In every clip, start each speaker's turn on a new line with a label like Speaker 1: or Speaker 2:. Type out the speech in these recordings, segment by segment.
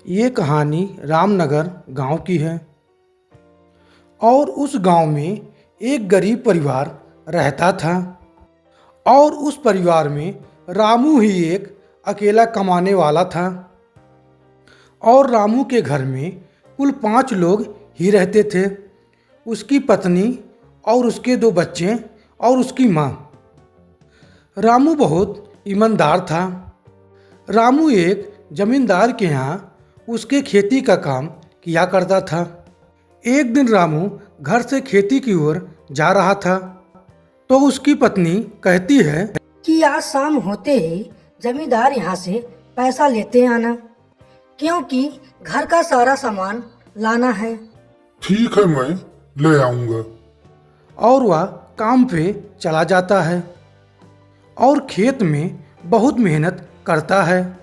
Speaker 1: ये कहानी रामनगर गांव की है और उस गांव में एक गरीब परिवार रहता था और उस परिवार में रामू ही एक अकेला कमाने वाला था और रामू के घर में कुल 5 लोग ही रहते थे। उसकी पत्नी और उसके 2 बच्चे और उसकी माँ। रामू बहुत ईमानदार था। रामू एक जमींदार के यहाँ उसके खेती का काम किया करता था। एक दिन रामू घर से खेती की ओर जा रहा था तो उसकी पत्नी कहती है
Speaker 2: कि आज शाम होते ही जमींदार यहाँ से पैसा लेते आना, क्योंकि घर का सारा सामान लाना है।
Speaker 3: ठीक है, मैं ले आऊंगा।
Speaker 1: और वह काम पे चला जाता है और खेत में बहुत मेहनत करता है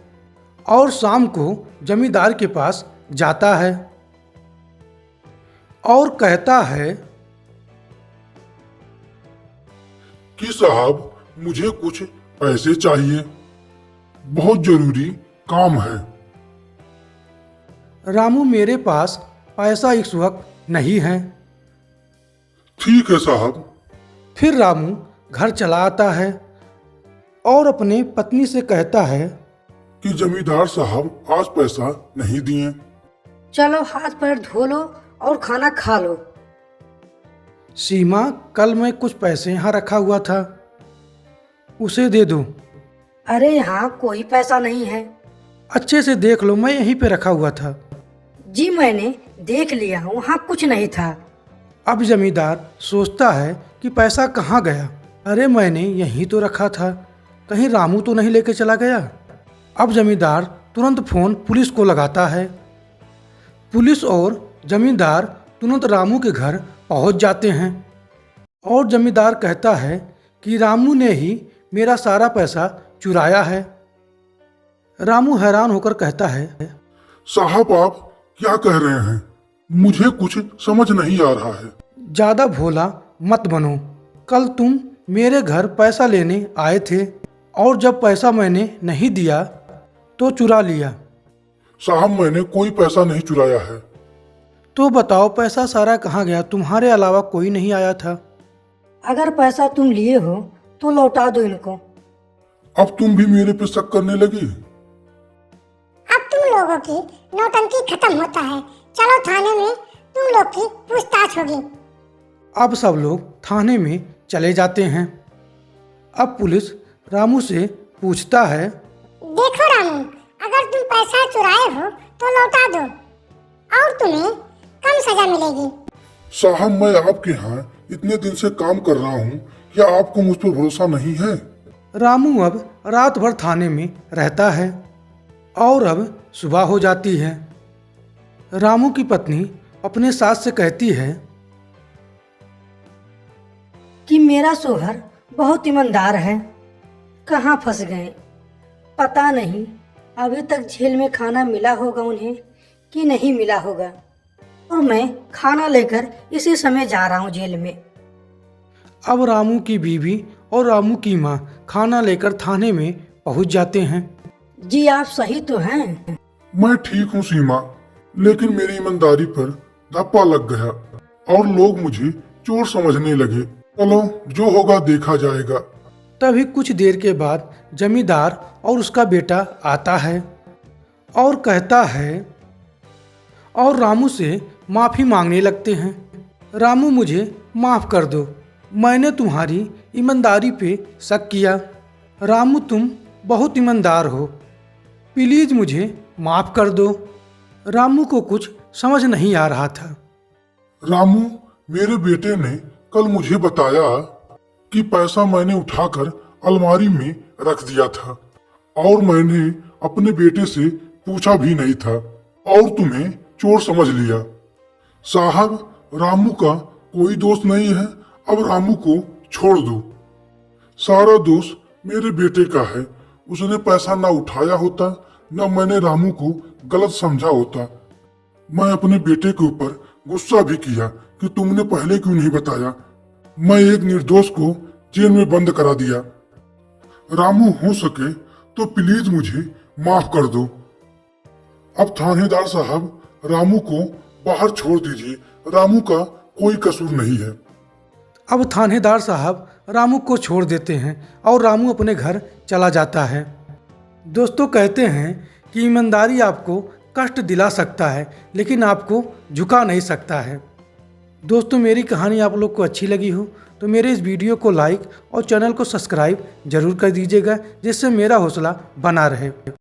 Speaker 1: और शाम को जमींदार के पास जाता है और कहता है
Speaker 3: कि साहब, मुझे कुछ पैसे चाहिए, बहुत जरूरी काम है।
Speaker 1: रामू, मेरे पास पैसा इस वक्त नहीं है।
Speaker 3: ठीक है साहब।
Speaker 1: फिर रामू घर चला आता है और अपने पत्नी से कहता है
Speaker 3: कि जमींदार साहब आज पैसा नहीं दिए।
Speaker 2: चलो हाथ पैर धो लो और खाना खा लो।
Speaker 1: सीमा, कल मैं कुछ पैसे यहाँ रखा हुआ था, उसे दे दो।
Speaker 2: अरे यहाँ कोई पैसा नहीं है।
Speaker 1: अच्छे से देख लो, मैं यहीं पे रखा हुआ था।
Speaker 2: जी मैंने देख लिया, वहाँ कुछ नहीं था।
Speaker 1: अब जमींदार सोचता है कि पैसा कहाँ गया। अरे मैंने यहीं तो रखा था, कहीं रामू तो नहीं लेके चला गया। अब जमींदार तुरंत फ़ोन पुलिस को लगाता है। पुलिस और जमींदार तुरंत रामू के घर पहुंच जाते हैं और जमींदार कहता है कि रामू ने ही मेरा सारा पैसा चुराया है। रामू हैरान होकर कहता है,
Speaker 3: साहब आप क्या कह रहे हैं? मुझे कुछ समझ नहीं आ रहा है।
Speaker 1: ज़्यादा भोला मत बनो। कल तुम मेरे घर पैसा लेने आए थे और जब पैसा मैंने नहीं दिया तो चुरा लिया।
Speaker 3: साहब, मैंने कोई पैसा नहीं चुराया है।
Speaker 1: तो बताओ पैसा सारा कहाँ गया? तुम्हारे अलावा कोई नहीं आया था।
Speaker 2: अगर पैसा तुम लिए हो तो लौटा दो इनको।
Speaker 3: अब तुम भी मेरे पे शक करने लगी?
Speaker 4: अब तुम लोगों की नौटंकी खत्म होता है। चलो थाने में तुम लोग की पूछताछ होगी।
Speaker 1: अब सब लोग थाने में चले जाते हैं। अब पुलिस रामू से पूछता है,
Speaker 4: देखो रामू, अगर तुम पैसा चुराए हो तो लौटा दो और तुम्हें कम सजा मिलेगी।
Speaker 3: साहब, मैं आपके यहाँ इतने दिन से काम कर रहा हूँ, क्या आपको मुझ पर भरोसा नहीं है?
Speaker 1: रामू अब रात भर थाने में रहता है और अब सुबह हो जाती है। रामू की पत्नी अपने सास से कहती है
Speaker 2: कि मेरा शोहर बहुत ईमानदार है, कहाँ फंस गए पता नहीं। अभी तक जेल में खाना मिला होगा उन्हें कि नहीं मिला होगा, और मैं खाना लेकर इसी समय जा रहा हूँ जेल में।
Speaker 1: अब रामू की बीवी और रामू की माँ खाना लेकर थाने में पहुंच जाते हैं।
Speaker 2: जी आप सही तो हैं।
Speaker 3: मैं ठीक हूँ सीमा, लेकिन मेरी ईमानदारी पर धप्पा लग गया और लोग मुझे चोर समझने लगे। चलो, जो होगा देखा जाएगा।
Speaker 1: तभी कुछ देर के बाद जमींदार और उसका बेटा आता है और कहता है और रामू से माफ़ी मांगने लगते हैं। रामू, मुझे माफ़ कर दो, मैंने तुम्हारी ईमानदारी पे शक किया। रामू, तुम बहुत ईमानदार हो, प्लीज़ मुझे माफ़ कर दो। रामू को कुछ समझ नहीं आ रहा था।
Speaker 3: रामू, मेरे बेटे ने कल मुझे बताया कि पैसा मैंने उठाकर अलमारी में रख दिया था और मैंने अपने बेटे से पूछा भी नहीं था और तुम्हें चोर समझ लिया। साहब, रामू का कोई दोस्त नहीं है, अब रामू को छोड़ दो। सारा दोष मेरे बेटे का है। उसने पैसा ना उठाया होता, ना मैंने रामू को गलत समझा होता। मैं अपने बेटे के ऊपर गुस्सा भी किया कि तुमने पहले क्यों नहीं बताया। मैं एक निर्दोष को जेल में बंद करा दिया। रामू, हो सके तो प्लीज मुझे माफ कर दो। अब थानेदार साहब रामू को बाहर छोड़ दीजिए, रामू का कोई कसूर नहीं है।
Speaker 1: अब थानेदार साहब रामू को छोड़ देते हैं और रामू अपने घर चला जाता है। दोस्तों, कहते हैं कि ईमानदारी आपको कष्ट दिला सकता है लेकिन आपको झुका नहीं सकता है। दोस्तों, मेरी कहानी आप लोग को अच्छी लगी हो तो मेरे इस वीडियो को लाइक और चैनल को सब्सक्राइब जरूर कर दीजिएगा, जिससे मेरा हौसला बना रहे।